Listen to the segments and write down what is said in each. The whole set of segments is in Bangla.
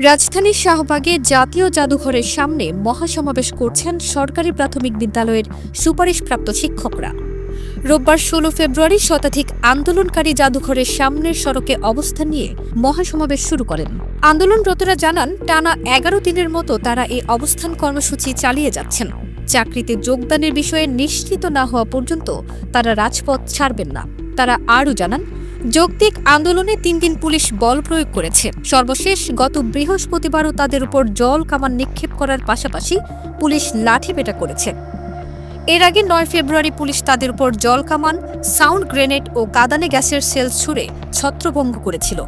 রাজধানীর শাহবাগে জাতীয় জাদুঘরের সামনে মহাসমাবেশ করছেন সরকারি প্রাথমিক বিদ্যালয়ের সুপারিশপ্রাপ্ত শিক্ষকরা। রোববার ১৬ ফেব্রুয়ারি শতাধিক আন্দোলনকারী জাদুঘরের সামনের সড়কে অবস্থান নিয়ে মহাসমাবেশ শুরু করেন। আন্দোলনরতরা জানান, টানা ১১ দিনের মতো তারা এই অবস্থান কর্মসূচি চালিয়ে যাচ্ছেন। চাকরিতে যোগদানের বিষয়ে নিশ্চিত না হওয়া পর্যন্ত তারা রাজপথ ছাড়বেন না। তারা আরও জানান, যৌক্তিক আন্দোলনে ৩ দিন পুলিশ বল প্রয়োগ করেছে। সর্বশেষ গত বৃহস্পতিবারও তাদের উপর জল কামান নিক্ষেপ করার পাশাপাশি পুলিশ লাঠিপেটা করেছে। এর আগে ৯ ফেব্রুয়ারি পুলিশ তাদের উপর জল কামান, সাউন্ড গ্রেনেড ও কাঁদানে গ্যাসের সেল ছুড়ে ছত্রভঙ্গ করেছিল।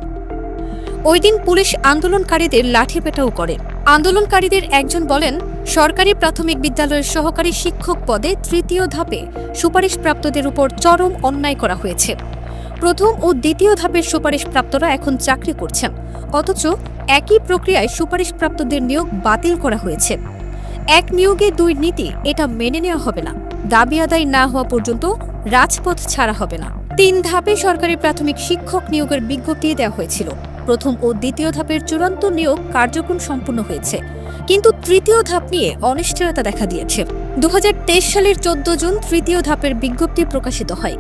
ওই দিন পুলিশ আন্দোলনকারীদের লাঠিপেটাও করে। আন্দোলনকারীদের একজন বলেন, সরকারি প্রাথমিক বিদ্যালয়ের সহকারী শিক্ষক পদে ৩য় ধাপে সুপারিশপ্রাপ্তদের উপর চরম অন্যায় করা হয়েছে। প্রথম ও দ্বিতীয় ধাপের সুপারিশপ্রাপ্তরা এখন চাকরি করছেন, অথচ একই প্রক্রিয়ায় সুপারিশপ্রাপ্তদের নিয়োগ বাতিল করা হয়েছে। এক নিয়োগে ২ নীতি, এটা মেনে নেওয়া হবে না। দাবি আদায় না হওয়া পর্যন্ত রাজপথ ছাড়া হবে না। ৩ ধাপে সরকারি প্রাথমিক শিক্ষক নিয়োগের বিজ্ঞপ্তি দেওয়া হয়েছিল। প্রথম ও দ্বিতীয় ধাপের চূড়ান্ত নিয়োগ কার্যক্রম সম্পূর্ণ হয়েছে, কিন্তু তৃতীয় ধাপ নিয়ে অনিশ্চয়তা দেখা দিয়েছে। ২০২৩ সালের ১৪ জুন তৃতীয় ধাপের বিজ্ঞপ্তি প্রকাশিত হয়।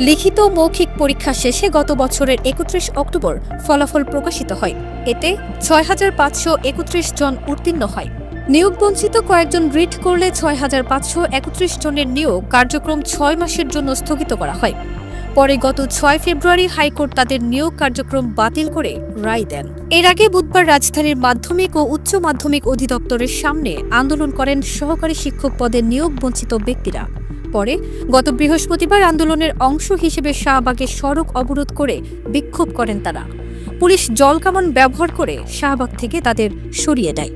লিখিত মৌখিক পরীক্ষা শেষে গত বছরের ৩১ অক্টোবর ফলাফল প্রকাশিত হয়। এতে ৬৫৩১ জন উত্তীর্ণ হয়। নিয়োগবঞ্চিত কয়েকজন রিট করলে ৬৫৩১ জনের নিয়োগ কার্যক্রম ৬ মাসের জন্য স্থগিত করা হয়। পরে গত ৬ ফেব্রুয়ারি হাইকোর্ট তাদের নিয়োগ কার্যক্রম বাতিল করে রায় দেন। এর আগে বুধবার রাজধানীর মাধ্যমিক ও উচ্চ মাধ্যমিক অধিদপ্তরের সামনে আন্দোলন করেন সহকারী শিক্ষক পদে নিয়োগ বঞ্চিত ব্যক্তিরা। পরে গত বৃহস্পতিবার আন্দোলনের অংশ হিসেবে শাহবাগে সড়ক অবরোধ করে বিক্ষোভ করেন তারা। পুলিশ জলকামান ব্যবহার করে শাহবাগ থেকে তাদের সরিয়ে দেয়।